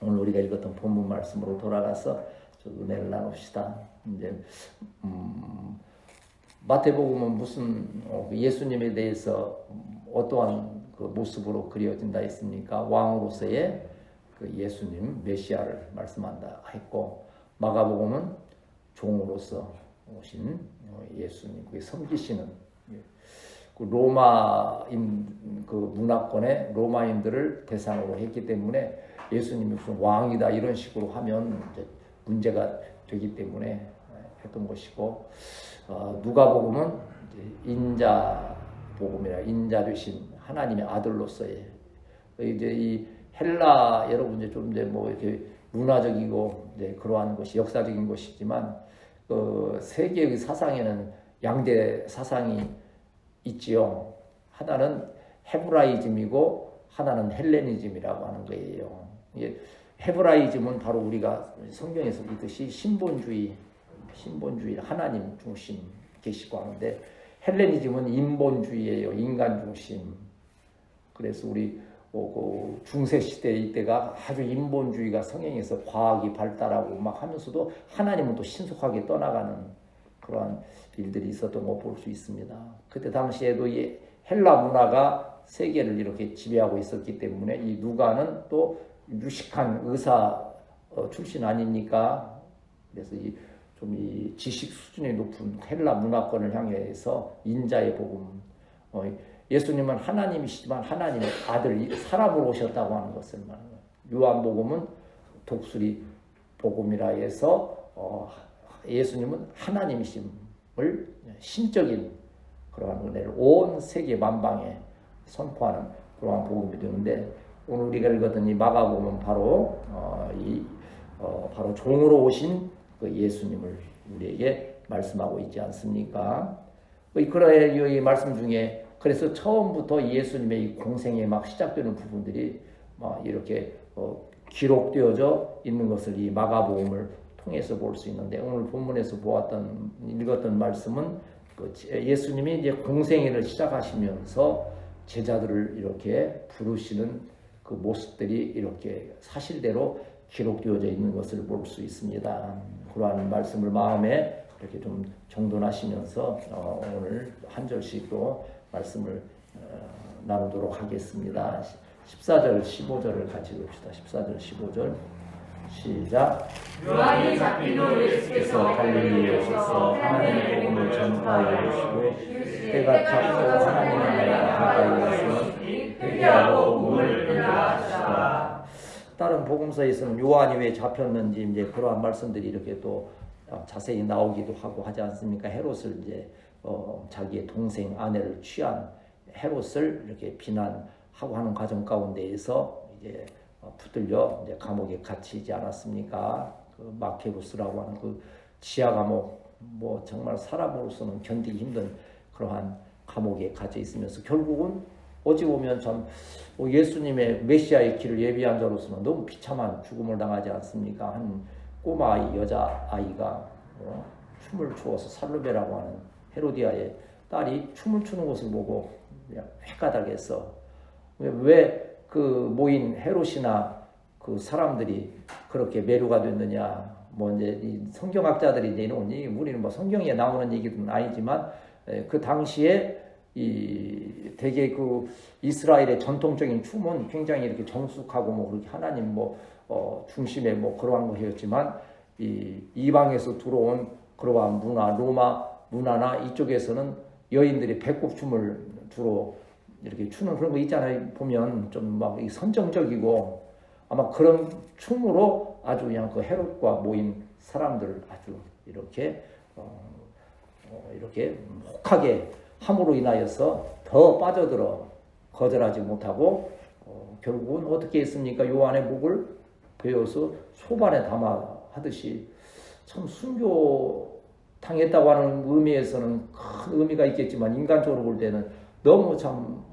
오늘 우리가 읽었던 본문 말씀으로 돌아가서 좀 은혜를 나눕시다. 이제 마태복음은 무슨 예수님에 대해서 어떠한 그 모습으로 그려진다 했습니까? 왕으로서의 그 예수님 메시아를 말씀한다 했고, 마가복음은 종으로서 오신 예수님, 그 섬기시는 그 로마인 그 문화권의 로마인들을 대상으로 했기 때문에 예수님이 무슨 왕이다 이런 식으로 하면 이제 문제가 되기 때문에 했던 것이고, 누가복음은 인자 복음이라 인자 되신 하나님의 아들로서의 이제 이 헬라 여러분 이제 좀 이제 뭐 이렇게 문화적이고 이제 그러한 것이 역사적인 것이지만 그 세계의 사상에는 양대 사상이 있지요. 하나는 헤브라이즘이고 하나는 헬레니즘이라고 하는 거예요. 이게 헤브라이즘은 바로 우리가 성경에서 읽듯이 신본주의 하나님 중심 계시고 하는데, 헬레니즘은 인본주의예요. 인간 중심. 그래서 우리 그 중세 시대 이때가 아주 인본주의가 성행해서 과학이 발달하고 막 하면서도 하나님은 또 신속하게 떠나가는 그러한 일들이 있었던 거 볼 수 있습니다. 그때 당시에도 이 헬라 문화가 세계를 이렇게 지배하고 있었기 때문에 이 누가는 또 유식한 의사 출신 아닙니까? 그래서 이 지식 수준이 높은 헬라 문화권을 향해서 인자의 복음, 예수님은 하나님이시지만 하나님의 아들 사람으로 오셨다고 하는 것을 말합니다. 요한복음은 독수리 복음이라 해서 예수님은 하나님이심을 신적인 그러한 은혜를 온 세계 만방에 선포하는 그러한 복음이 되는데, 오늘 우리가 읽었던 이 마가복음은 바로 바로 종으로 오신 그 예수님을 우리에게 말씀하고 있지 않습니까? 그러한 이 말씀 중에 그래서 처음부터 예수님의 이 공생에 막 시작되는 부분들이 막 이렇게 기록되어져 있는 것을 이 마가복음을 통해서 볼 수 있는데, 오늘 본문에서 읽었던 말씀은 예수님이 이제 공생애를 시작하시면서 제자들을 이렇게 부르시는 그 모습들이 이렇게 사실대로 기록되어져 있는 것을 볼 수 있습니다. 그러한 말씀을 마음에 이렇게 좀 정돈하시면서 오늘 한 절씩 또 말씀을 나누도록 하겠습니다. 14절, 15절을 같이 봅시다. 14절, 15절 시작. 요한이 잡힌 후 예수께서 갈릴리에 오셔서 하나님의 복음을 전파하여 오시고 때가 잡고 하나님의 나라가 가까이 왔으니 회개하고 몸을 변화하시라. 다른 복음서에서는 요한이 왜 잡혔는지 이제 그러한 말씀들이 이렇게 또 자세히 나오기도 하고 하지 않습니까? 헤롯을 이제 자기의 동생 아내를 취한 헤롯을 이렇게 비난하고 하는 과정 가운데에서 이제 붙들려 이제 감옥에 갇히지 않았습니까? 그 마케부스라고 하는 그 지하 감옥, 뭐 정말 사람으로서는 견디기 힘든 그러한 감옥에 갇혀 있으면서 결국은 어찌 보면 참 예수님의 메시아의 길을 예비한 자로서는 너무 비참한 죽음을 당하지 않습니까? 한 꼬마 여자 아이가 춤을 추어서 살로베라고 하는 헤로디아의 딸이 춤을 추는 것을 보고 획가닥해서 왜 그 모인 헤롯이나 그 사람들이 그렇게 매료가 됐느냐? 뭐 이제 이 성경학자들이 이제 이런 우리는 뭐 성경에 나오는 얘기는 아니지만 그 당시에 이 되게 그 이스라엘의 전통적인 춤은 굉장히 이렇게 정숙하고 뭐 그렇게 하나님 중심의 그러한 것이었지만 이 이방에서 들어온 그러한 문화, 로마 문화나 이쪽에서는 여인들이 배꼽춤을 주로 이렇게 추는 그런 거 있잖아요. 보면 좀 막 선정적이고 아마 그런 춤으로 아주 그냥 그 헤롯과 모인 사람들을 아주 이렇게 이렇게 혹하게 함으로 인하여서 더 빠져들어 거절하지 못하고 결국은 어떻게 했습니까? 요한의 목을 베어서 소반에 담아 하듯이 참 순교 당했다고 하는 의미에서는 큰 의미가 있겠지만 인간적으로 볼 때는 너무 참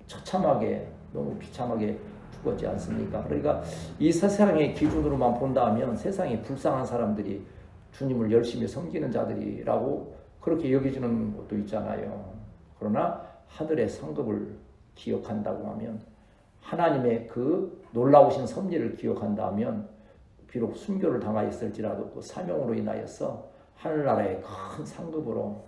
처참하게 너무 비참하게 죽었지 않습니까? 그러니까 이 세상의 기준으로만 본다면 세상에 불쌍한 사람들이 주님을 열심히 섬기는 자들이라고 그렇게 여겨지는 것도 있잖아요. 그러나 하늘의 상급을 기억한다고 하면 하나님의 그 놀라우신 섭리를 기억한다면 비록 순교를 당하였을지라도 그 사명으로 인하여서 하늘나라의 큰 상급으로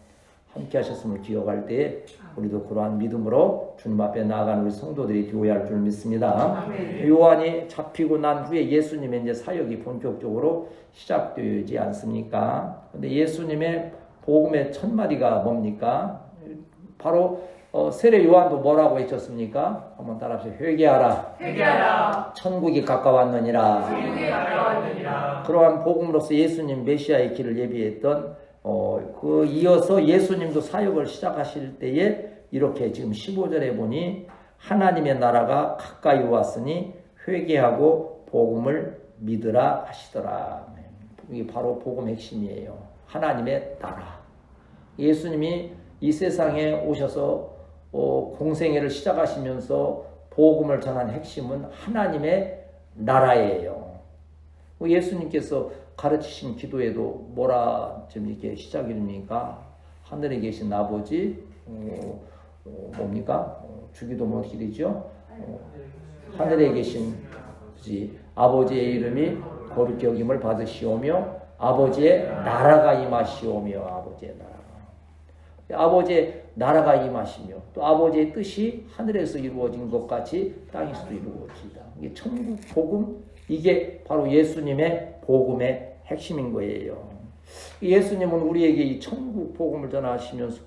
함께 하셨음을 기억할 때에 우리도 그러한 믿음으로 주님 앞에 나아가는 우리 성도들이 되어야 할 줄 믿습니다. 요한이 잡히고 난 후에 예수님의 이제 사역이 본격적으로 시작되지 않습니까? 근데 예수님의 복음의 첫 마디가 뭡니까? 바로 세례 요한도 뭐라고 외쳤습니까? 한번 따라합시다. 회개하라. 회개하라. 천국이 가까웠느니라. 천국이 가까웠느니라. 그러한 복음으로서 예수님 메시아의 길을 예비했던 그 이어서 예수님도 사역을 시작하실 때에 이렇게 지금 15절에 보니 하나님의 나라가 가까이 왔으니 회개하고 복음을 믿으라 하시더라. 이게 바로 복음 핵심이에요. 하나님의 나라. 예수님이 이 세상에 오셔서 공생애를 시작하시면서 복음을 전한 핵심은 하나님의 나라예요. 예수님께서 가르치신 기도에도 뭐라 좀 이렇게 시작이 됩니까? 하늘에 계신 아버지, 뭡니까? 주기도 뭐 기도죠? 하늘에 계신 아버지의 이름이 거룩히 여김을 받으시오며 아버지의 나라가 임하시오며 아버지의 나라가. 아버지의 나라가 임하시며 또 아버지의 뜻이 하늘에서 이루어진 것 같이 땅에서도 이루어지다. 이게 천국 복음, 이게 바로 예수님의 복음의 핵심인 거예요. 예수님은 우리에게 이 천국 복음을 전하시면서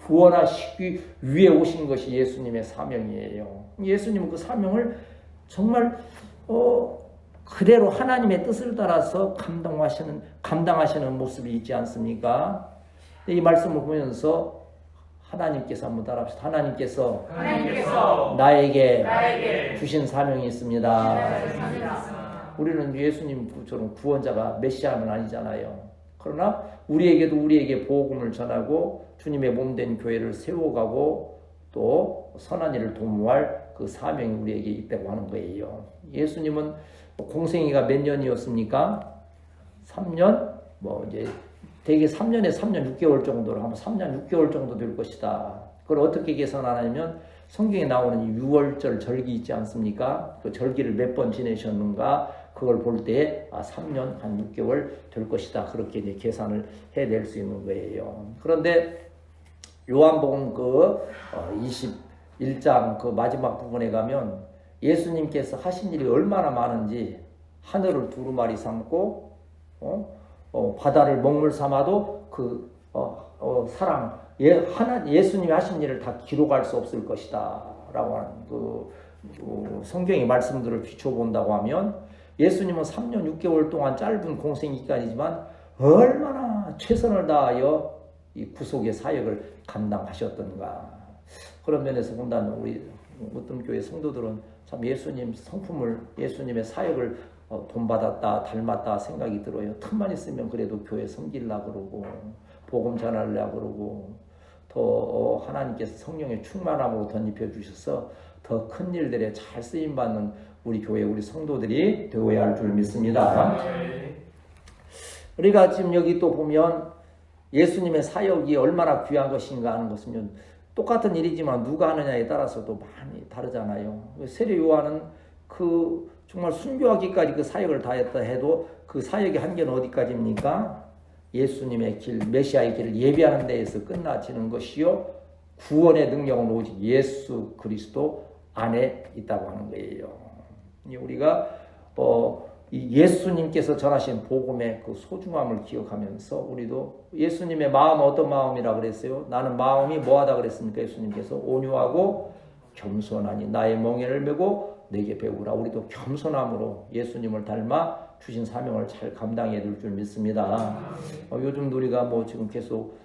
구원하시기 위해 오신 것이 예수님의 사명이에요. 예수님은 그 사명을 정말 그대로 하나님의 뜻을 따라서 감당하시는 모습이 있지 않습니까? 이 말씀을 보면서 하나님께서 한번 따라합시다. 하나님께서 나에게 주신 사명이 있습니다. 우리는 예수님처럼 구원자가 메시아는 아니잖아요. 그러나 우리에게 복음을 전하고 주님의 몸된 교회를 세워가고 또 선한 일을 도모할 그 사명이 우리에게 있다고 하는 거예요. 예수님은 공생애가 몇 년이었습니까? 3년? 이제 대개 3년에 3년 6개월 정도로 하면 3년 6개월 정도 될 것이다. 그걸 어떻게 계산하냐면 성경에 나오는 6월절 절기 있지 않습니까? 그 절기를 몇 번 지내셨는가? 그걸 볼 때 3년 한 6개월 될 것이다. 그렇게 이제 계산을 해낼 수 있는 거예요. 그런데 요한복음 21장 그 마지막 부분에 가면 예수님께서 하신 일이 얼마나 많은지 하늘을 두루마리 삼고 바다를 먹물 삼아도 그 사랑 예수님이 하신 일을 다 기록할 수 없을 것이다 라고 하는 그 성경의 말씀들을 비춰본다고 하면 예수님은 3년 6개월 동안 짧은 공생 기간이지만 얼마나 최선을 다하여 이 구속의 사역을 감당하셨던가. 그런 면에서 본다면 우리 어떤 교회 성도들은 참 예수님 성품을, 예수님의 사역을 본받았다, 닮았다 생각이 들어요. 틈만 있으면 그래도 교회 섬기려고 그러고 복음 전하려고 그러고 더 하나님께서 성령의 충만함으로 덧입혀 주셔서 더 큰 일들에 잘 쓰임받는 우리 교회, 우리 성도들이 되어야 할 줄 믿습니다. 우리가 지금 여기 또 보면 예수님의 사역이 얼마나 귀한 것인가 하는 것은 똑같은 일이지만 누가 하느냐에 따라서도 많이 다르잖아요. 세례 요한은 그 정말 순교하기까지 그 사역을 다했다 해도 그 사역의 한계는 어디까지입니까? 예수님의 길, 메시아의 길을 예비하는 데에서 끝나지는 것이요. 구원의 능력은 오직 예수 그리스도 안에 있다고 하는 거예요. 우리가 이 예수님께서 전하신 복음의 그 소중함을 기억하면서 우리도 예수님의 마음은 어떤 마음이라 그랬어요? 나는 마음이 뭐하다 그랬습니까? 예수님께서 온유하고 겸손하니 나의 멍에를 메고 내게 배우라. 우리도 겸손함으로 예수님을 닮아 주신 사명을 잘 감당해야 될 줄 믿습니다. 요즘 우리가 지금 계속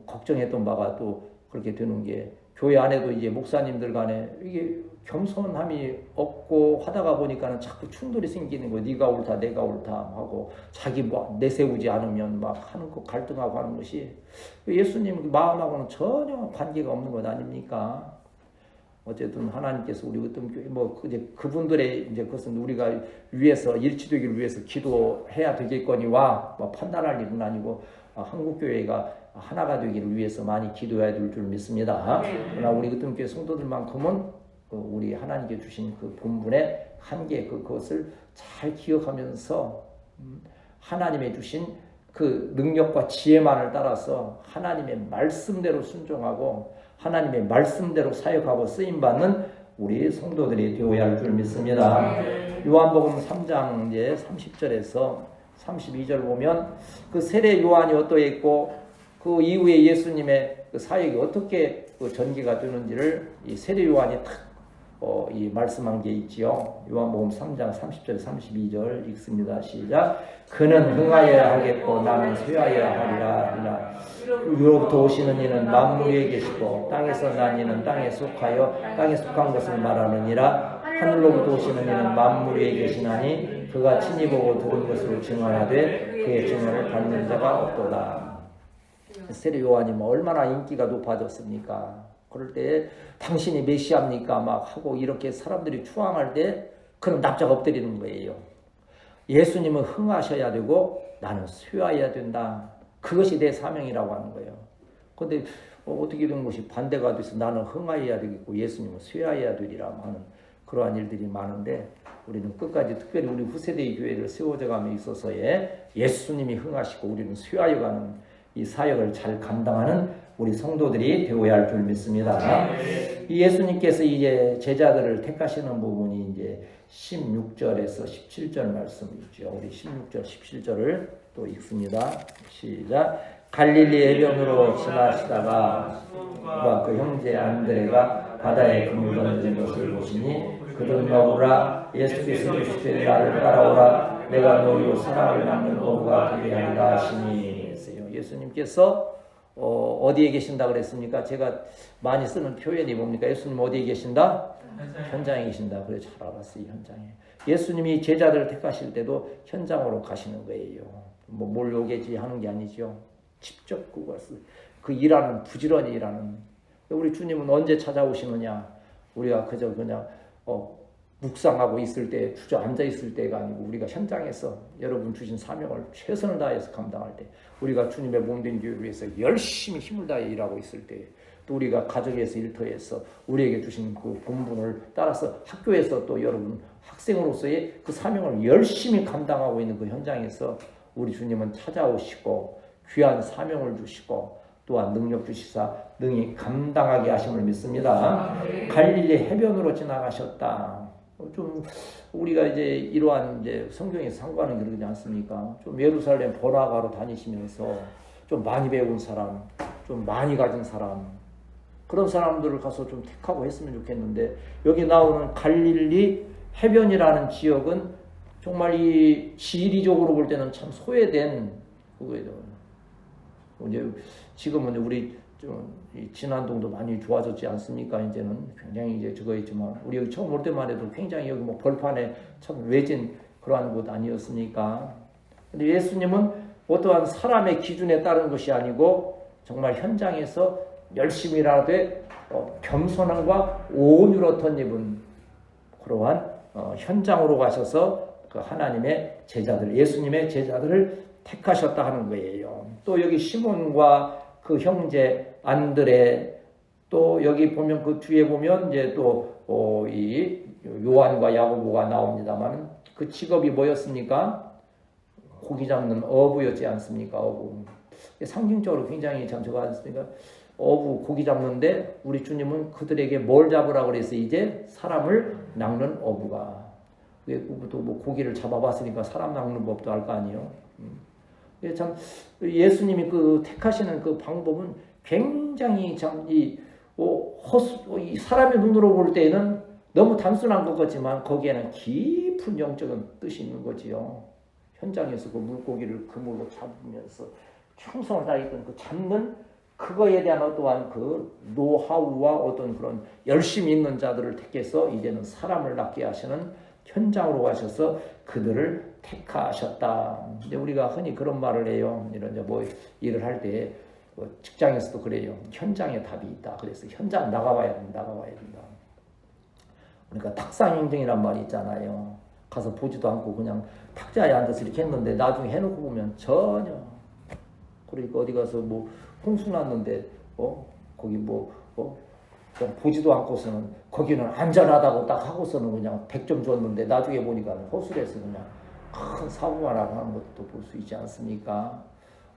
걱정했던 바가 또 그렇게 되는 게 교회 안에도 이제 목사님들 간에 이게 겸손함이 없고 하다가 보니까는 자꾸 충돌이 생기는 거예요. 네가 옳다, 내가 옳다 하고 자기 내세우지 않으면 막 하는 거 갈등하고 하는 것이 예수님 마음하고는 전혀 관계가 없는 것 아닙니까? 어쨌든 하나님께서 우리 어떤 교회 그분들의 이제 그것은 우리가 위해서 일치되기를 위해서 기도해야 되겠거니와 판단할 일은 아니고 한국 교회가 하나가 되기를 위해서 많이 기도해야 될 줄 믿습니다. 그러나 우리 어떤 교회 성도들만큼은 우리 하나님께 주신 그 본분의 한계 그것을 잘 기억하면서 하나님의 주신 그 능력과 지혜만을 따라서 하나님의 말씀대로 순종하고 하나님의 말씀대로 사역하고 쓰임받는 우리 성도들이 되어야 할 줄 믿습니다. 요한복음 3장 이제 30절에서 32절 보면 그 세례 요한이 어떠했고 그 이후에 예수님의 그 사역이 어떻게 그 전개가 되는지를 이 세례 요한이 탁 이 말씀한 게 있지요. 요한복음 3장 30절 32절 읽습니다. 시작. 그는 흥하여야 하겠고 나는 쇠하여야 하리라. 위로부터 오시는 이는 만물 위에 계시고 땅에서 난 이는 땅에 속하여 땅에 속한 것을 말하느니라. 하늘로부터 오시는 이는 만물 위에 계시나니 그가 친히 보고 들은 것으로 증언하되 그의 증언을 받는 자가 없도다. 세례 요한이 뭐 얼마나 인기가 높아졌습니까? 그럴 때 당신이 메시아입니까? 막 하고 이렇게 사람들이 추앙할 때 그는 납작 엎드리는 거예요. 예수님은 흥하셔야 되고 나는 쇠하여야 된다. 그것이 내 사명이라고 하는 거예요. 그런데 어떻게 된 것이 반대가 돼서 나는 흥하여야 되겠고 예수님은 쇠하여야 되리라 하는 그러한 일들이 많은데 우리는 끝까지 특별히 우리 후세대의 교회를 세워져 감에 있어서의 예수님이 흥하시고 우리는 쇠하여가는 이 사역을 잘 감당하는 우리 성도들이 되어야 할 줄 믿습니다. 이 예수님께서 이제 제자들을 택하시는 부분이 이제 16절에서 17절 말씀이 있죠. 우리 16절, 17절을 또 읽습니다. 시작. 갈릴리 해변으로 지나시다가 그 형제 안드레가 바다에 그물 던지는 것을 보시니 그들 너무라 예수께서 이르시되 나를 따라오라 내가 너희로 사람을 낚는 어부가 되게 하리라 하시니. 예수님께서 어디에 계신다 그랬습니까? 제가 많이 쓰는 표현이 뭡니까? 예수님 어디에 계신다? 현장에 계신다. 그래 잘 알았어요. 현장에. 예수님이 제자들을 택하실 때도 현장으로 가시는 거예요. 뭐 뭘 요게지 하는 게 아니죠. 직접 그것을 그 일하는 부지런히 일하는. 우리 주님은 언제 찾아오시느냐? 우리가 그저 그냥 묵상하고 있을 때 주저앉아 있을 때가 아니고 우리가 현장에서 여러분 주신 사명을 최선을 다해서 감당할 때 우리가 주님의 몸된 교회를 위해서 열심히 힘을 다해 일하고 있을 때 또 우리가 가정에서 일터에서 우리에게 주신 그 본분을 따라서 학교에서 또 여러분 학생으로서의 그 사명을 열심히 감당하고 있는 그 현장에서 우리 주님은 찾아오시고 귀한 사명을 주시고 또한 능력 주시사 능히 감당하게 하심을 믿습니다. 갈릴리 해변으로 지나가셨다. 좀 우리가 이제 이러한 이제 성경에서 상관은 그러지 않습니까? 좀 예루살렘 번화가로 다니시면서 좀 많이 배운 사람, 좀 많이 가진 사람 그런 사람들을 가서 좀 택하고 했으면 좋겠는데 여기 나오는 갈릴리 해변이라는 지역은 정말 이 지리적으로 볼 때는 참 소외된 그거예요. 이제 지금은 우리 좀 진안동도 많이 좋아졌지 않습니까? 이제는 굉장히 이제 저거 있지만 우리 여기 처음 올 때만 해도 굉장히 여기 뭐 벌판에 참 외진 그러한 곳 아니었습니까? 근데 예수님은 어떠한 사람의 기준에 따른 것이 아니고 정말 현장에서 열심히 일하되 겸손함과 온유로 덧입은 그러한 현장으로 가셔서 그 하나님의 제자들, 예수님의 제자들을 택하셨다 하는 거예요. 또 여기 시몬과 그 형제 안드레 또 여기 보면 그 뒤에 보면 이제 또 이 요한과 야고보가 나옵니다만 그 직업이 뭐였습니까? 고기 잡는 어부였지 않습니까? 어부. 상징적으로 굉장히 참 저거 않습니까? 어부 고기 잡는데 우리 주님은 그들에게 뭘 잡으라고 그래서 이제 사람을 낚는 어부가. 또 뭐 고기를 잡아봤으니까 사람 낚는 법도 알 거 아니에요. 참 예수님이 그 택하시는 그 방법은 굉장히 참 이 사람의 눈으로 볼 때는 너무 단순한 것 같지만 거기에는 깊은 영적인 뜻이 있는 거지요. 현장에서 그 물고기를 그물로 잡으면서 충성을 다했던 그 잡는 그거에 대한 어떠한 그 노하우와 어떤 그런 열심히 있는 자들을 택해서 이제는 사람을 낚게 하시는 현장으로 가셔서 그들을 택하셨다. 이제 우리가 흔히 그런 말을 해요. 이런 뭐 일을 할 때 직장에서도 그래요. 현장에 답이 있다. 그래서 현장 나가봐야 된다. 그러니까 탁상행정이란 말이 있잖아요. 가서 보지도 않고 그냥 탁자에 앉아서 이렇게 했는데 나중에 해놓고 보면 전혀. 그러니까 어디 가서 뭐 홍수 났는데 거기 좀 보지도 않고서는 거기는 안전하다고 딱 하고서는 그냥 100점 줬는데 나중에 보니까 호술에서 그냥 큰 사고가 나고 하는 것도 볼 수 있지 않습니까?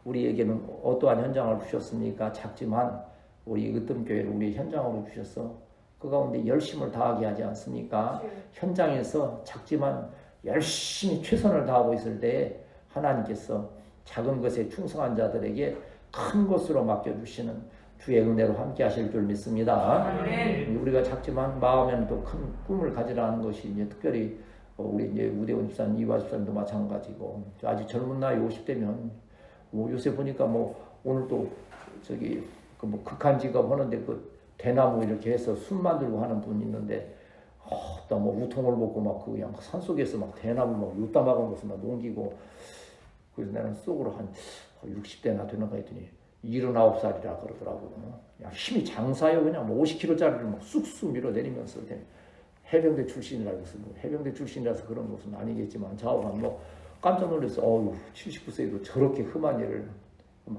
우리에게는 어떠한 현장을 주셨습니까? 작지만 우리 으뜸교회를 우리 현장으로 주셔서 그 가운데 열심을 다하게 하지 않습니까? 현장에서 작지만 열심히 최선을 다하고 있을 때 하나님께서 작은 것에 충성한 자들에게 큰 것으로 맡겨주시는 주의 은혜로 함께 하실 줄 믿습니다. 우리가 작지만 마음에는 또 큰 꿈을 가지라는 것이 이제 특별히 우리 이제 우대원 집사님, 이화 집사님도 마찬가지고 아직 젊은 나이 50대면 요새 보니까 오늘 또 저기 뭐 극한 직업 하는데 그 대나무 이렇게 해서 술 만들고 하는 분 있는데 또 우통을 벗고 막 그냥 산속에서 막 대나무 막 요따 막은 것을 막 농기고 그래서 나는 속으로 한 60대나 되는가 했더니 79살이라 그러더라고. 그냥 힘이 장사요. 그냥 50kg짜리를 막 쑥쑥 밀어내리면서 해병대 출신이라고 해서 해병대 출신이라서 그런 것은 아니겠지만 좌우한 깜짝 놀라서 79세에도 저렇게 험한 일을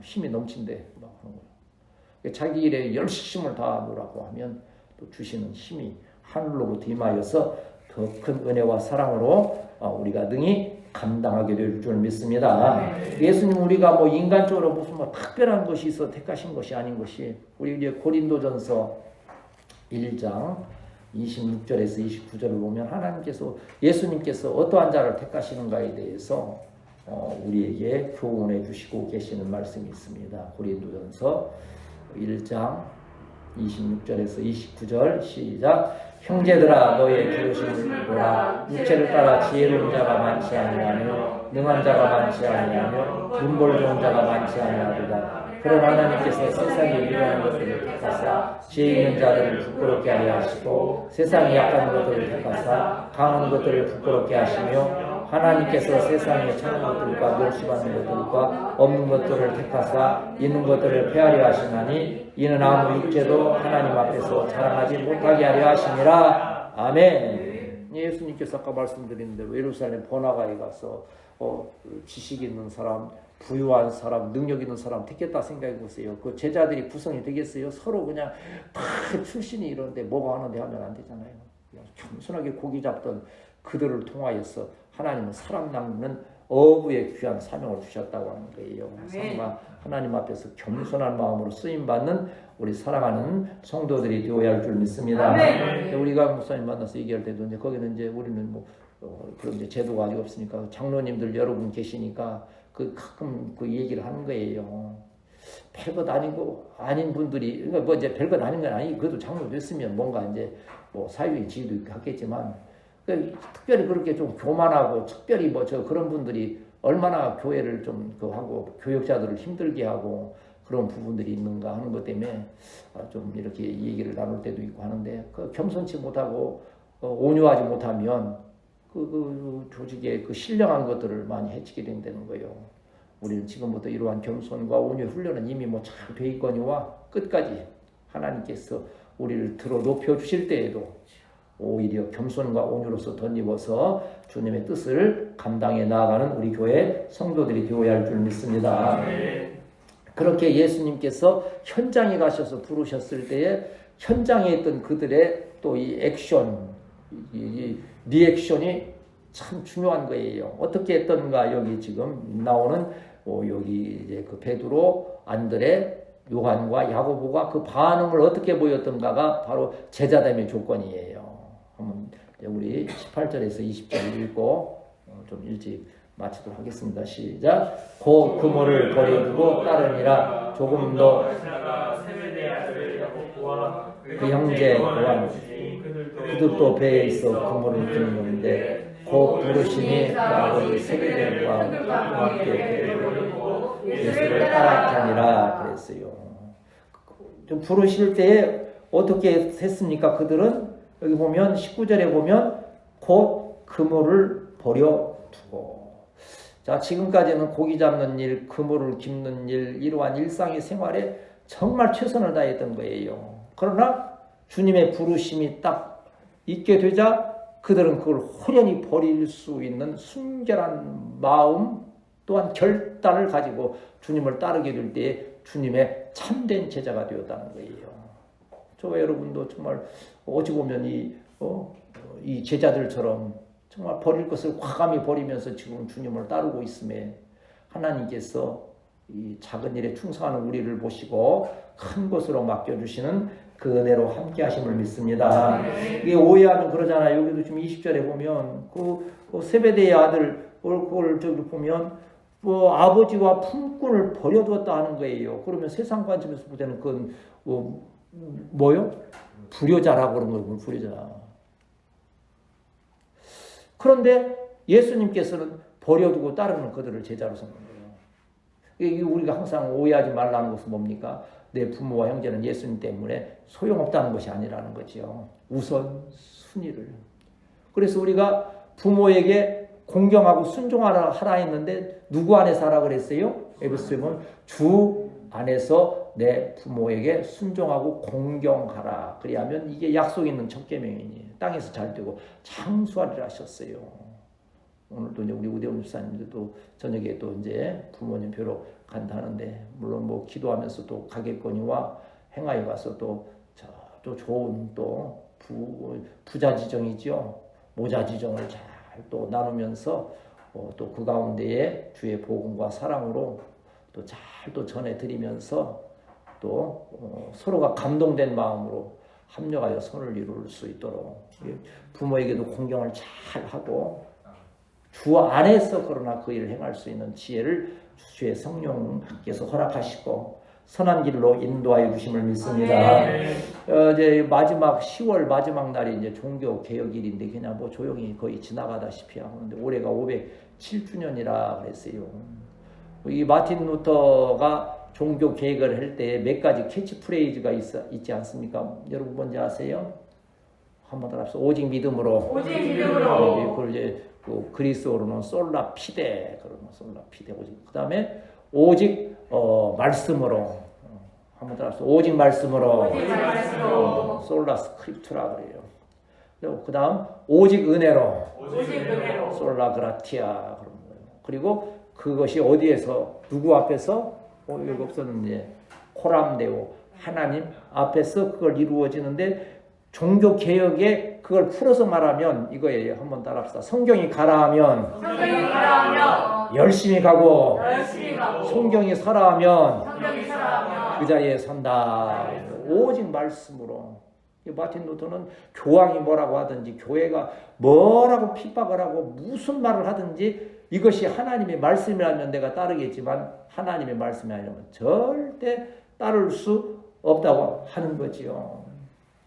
힘이 넘친데 막 하는 거예요. 자기 일에 열심을 다하노라고 하면 또 주시는 힘이 하늘로부터 임하여서 더 큰 은혜와 사랑으로 우리가 능히 감당하게 될 줄 믿습니다. 예수님 우리가 인간적으로 무슨 특별한 것이 있어 택하신 것이 아닌 것이 우리 이제 고린도전서 1장 26절에서 29절을 보면 하나님께서 예수님께서 어떠한 자를 택하시는가에 대해서 우리에게 교훈해 주시고 계시는 말씀이 있습니다. 고린도전서 1장 26절에서 29절 시작. 형제들아 너의 부르심을 보라. 육체를 따라 지혜로운 자가 많지 아니하며 능한 자가 많지 아니하며 문벌 좋은 자가 많지 아니하도다. 그러나 하나님께서 세상에 유리한 것들을 택하사 지혜 있는 자들을 부끄럽게 하려 하시고 세상에 약한 것들을 택하사 강한 것들을 부끄럽게 하시며 하나님께서 세상에 착한 것들과 멸시받는 것들과 없는 것들을 택하사 있는 것들을 폐하려 하시나니 이는 아무 육체도 하나님 앞에서 자랑하지 못하게 하려 하시니라. 아멘. 예수님께서 아까 말씀드린 대로 예루살렘 번화가에 가서 지식 있는 사람, 부유한 사람, 능력 있는 사람 택했다 생각해 보세요. 그 제자들이 구성이 되겠어요? 서로 그냥 다 출신이 이런데 뭐가 하는데 하면 안 되잖아요. 그냥 겸손하게 고기 잡던 그들을 통하여서 하나님은 사람 낚는 어부의 귀한 사명을 주셨다고 하는 거예요. 상마 하나님 앞에서 겸손한 마음으로 쓰임받는 우리 사랑하는 성도들이 되어야 할 줄 믿습니다. 우리가 목사님 만나서 얘기할 때도 이제 거기는 이제 우리는 그런 이제 제도가 아직 없으니까 장로님들 여러분 계시니까 가끔 그 얘기를 하는 거예요. 별것 아니고 아닌 분들이 그러니까 이제 별것 아닌 건 아니고 그래도 장로 됐으면 뭔가 이제 사유의 지위도 있고 하겠지만 특별히 그렇게 좀 교만하고 특별히 그런 분들이 얼마나 교회를 좀 하고 교역자들을 힘들게 하고 그런 부분들이 있는가 하는 것 때문에 좀 이렇게 얘기를 나눌 때도 있고 하는데 겸손치 못하고 온유하지 못하면 그 조직의 신령한 것들을 많이 해치게 된다는 거예요. 우리는 지금부터 이러한 겸손과 온유 훈련은 이미 잘 돼 있거니와 끝까지 하나님께서 우리를 들어 높여 주실 때에도 오히려 겸손과 온유로서 덧입어서 주님의 뜻을 감당해 나아가는 우리 교회 성도들이 되어야 할 줄 믿습니다. 그렇게 예수님께서 현장에 가셔서 부르셨을 때에 현장에 있던 그들의 또 이 액션, 이 리액션이 참 중요한 거예요. 어떻게 했던가 여기 지금 나오는 여기 이제 그 베드로, 안드레, 요한과 야고보가 그 반응을 어떻게 보였던가가 바로 제자됨의 조건이에요. 한번 우리 18절에서 20절 읽고 좀 일찍 마치도록 하겠습니다. 시작. 곧 그물을 버려두고 따르니라. 조금 더 그 형제 요한 그들도 배에 있어 그물을 깁는데 곧 부르시니 아버지 세계들과 함께 배를 버리고 예수를 따라가니라 그랬어요. 좀 부르실 때에 어떻게 했습니까? 그들은 여기 보면 19절에 보면 곧 그물을 버려두고. 자, 지금까지는 고기 잡는 일, 그물을 깁는 일, 이러한 일상의 생활에 정말 최선을 다했던 거예요. 그러나 주님의 부르심이 딱 있게 되자 그들은 그걸 호련히 버릴 수 있는 순결한 마음 또한 결단을 가지고 주님을 따르게 될 때에 주님의 참된 제자가 되었다는 거예요. 저와 여러분도 정말 어찌 보면 이 제자들처럼 정말 버릴 것을 과감히 버리면서 지금 주님을 따르고 있음에 하나님께서 이 작은 일에 충성하는 우리를 보시고 큰 것으로 맡겨주시는 그 은혜로 함께 하심을 믿습니다. 이게 오해하면 그러잖아요. 여기도 지금 20절에 보면 그 세베대의 아들 그걸 저기 보면 아버지와 품꾼을 버려두었다 하는 거예요. 그러면 세상 관점에서 볼 때는 그건 뭐요? 불효자라고 그런 거예요. 불효자. 그런데 예수님께서는 버려두고 따르는 그들을 제자로 삼는 거예요. 이게 우리가 항상 오해하지 말라는 것은 뭡니까? 내 부모와 형제는 예수님 때문에 소용없다는 것이 아니라는 거죠. 우선 순위를. 그래서 우리가 부모에게 공경하고 순종하라 했는데 누구 안에서 하라 그랬어요? 에베소에 보면 주 안에서 내 부모에게 순종하고 공경하라. 그리하면 이게 약속 있는 첫 계명이니 땅에서 잘 되고 장수하리라 하셨어요. 오늘도 이제 우리 우대훈 집사님들도 저녁에 또 이제 부모님 뵈러 간다는데 물론 뭐 기도하면서 또 가겠거니와 행하여 가서 또 좋은 또 부자 지정이죠. 모자 지정을 잘 또 나누면서 또 그 가운데에 주의 복음과 사랑으로 또 잘 또 전해드리면서 또 서로가 감동된 마음으로 합력하여 선을 이룰 수 있도록 부모에게도 공경을 잘 하고 주 안에서 그러나 그 일을 행할 수 있는 지혜를 주의 성령께서 허락하시고 선한 길로 인도하여 주심을 믿습니다. 이제 마지막 10월 마지막 날이 이제 종교 개혁일인데 그냥 뭐 조용히 거의 지나가다시피 하는데 올해가 507주년이라 그랬어요. 이 마틴 루터가 종교 개혁을 할 때 몇 가지 캐치프레이즈가 있지 않습니까? 여러분 뭔지 아세요? 한번 더 합시다. 오직 믿음으로. 오직 믿음으로. 그걸 이제 그리스어로는 솔라 피데 그러면 솔라 피데 오직. 그다음에 오직 말씀으로. 한번 더 합시다. 오직 말씀으로. 오직 말씀으로. 솔라 스크립투라 그래요. 그다음 오직 은혜로. 오직 은혜로. 솔라 그라티아 그런 거예요. 그리고 그것이 어디에서 누구 앞에서 여기 없었는데 코람데오 하나님 앞에서 그걸 이루어지는데 종교 개혁에 그걸 풀어서 말하면 이거예요. 한번 따라합시다. 성경이 가라 하면 열심히 가고 성경이 서라 하면 그 자리에 선다. 오직 말씀으로. 마틴 루터는 교황이 뭐라고 하든지 교회가 뭐라고 핍박을 하고 무슨 말을 하든지 이것이 하나님의 말씀이라면 내가 따르겠지만 하나님의 말씀이 아니라면 절대 따를 수 없다고 하는 거지요.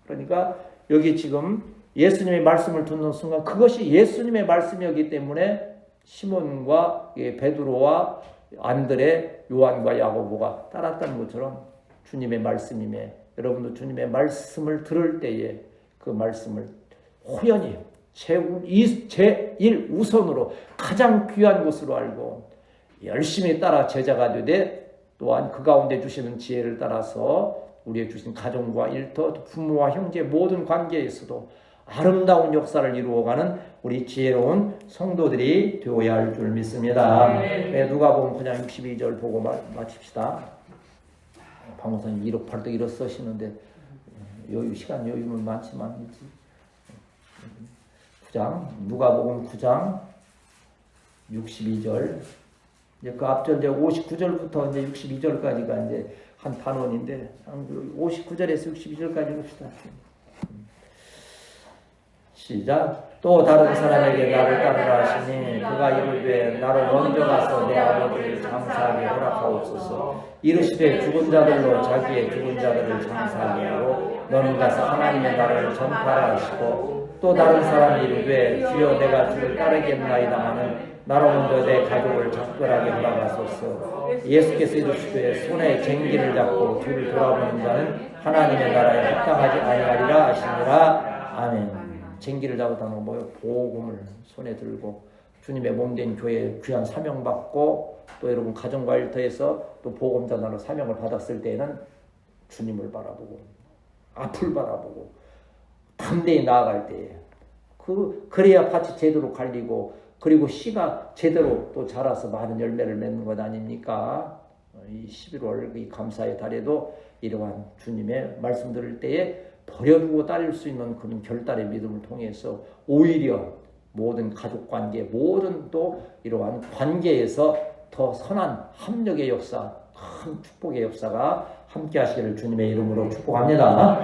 그러니까 여기 지금 예수님의 말씀을 듣는 순간 그것이 예수님의 말씀이었기 때문에 시몬과 베드로와 안드레, 요한과 야고보가 따랐다는 것처럼 주님의 말씀임에 여러분도 주님의 말씀을 들을 때에 그 말씀을 호연히 제1 우선으로 가장 귀한 것으로 알고 열심히 따라 제자가 되되 또한 그 가운데 주시는 지혜를 따라서 우리의 주신 가정과 일터, 부모와 형제 모든 관계에서도 아름다운 역사를 이루어가는 우리 지혜로운 성도들이 되어야 할 줄 믿습니다. 누가 보면 그냥 62절 보고 마칩시다. 방송사님 1억 8억 이렇게 쓰시는데 시간 여유는 많지만 9장 누가복음 9장 62절 이제 그 앞절 이제 59절부터 이제 62절까지가 이제 한 단원인데 59절에서 62절까지 봅시다. 시작. 또 다른 사람에게 나를 따르라 하시니 그가 이르되 나로 먼저 가서 내 아버지를 장사하게 허락하옵소서. 이르시되 죽은 자들로 자기의 죽은 자들을 장사하게 하고 너는 가서 하나님의 나라를 전파하라 하시고 또 다른 사람이 이르되 주여 내가 주를 따르겠나이다 하는 나로 먼저 내 가족을 작별하게 허락하소서. 예수께서 이르시되 손에 쟁기를 잡고 뒤를 돌아보는 자는 하나님의 나라에 합당하지 아니하리라 하시니라. 아멘. 쟁기를 잡았다는 건 뭐예요? 복음을 손에 들고 주님의 몸된 교회에 귀한 사명 받고 또 여러분 가정과 일터에서 또 복음 전하는 사명을 받았을 때에는 주님을 바라보고 앞을 바라보고 담대히 나아갈 때에 그래야 밭이 제대로 갈리고 그리고 씨가 제대로 또 자라서 많은 열매를 맺는 것 아닙니까? 이 11월 이 감사의 달에도 이러한 주님의 말씀 들을 때에 버려두고 따를 수 있는 그런 결단의 믿음을 통해서 오히려 모든 가족 관계, 모든 또 이러한 관계에서 더 선한 합력의 역사, 큰 축복의 역사가 함께 하시기를 주님의 이름으로 축복합니다.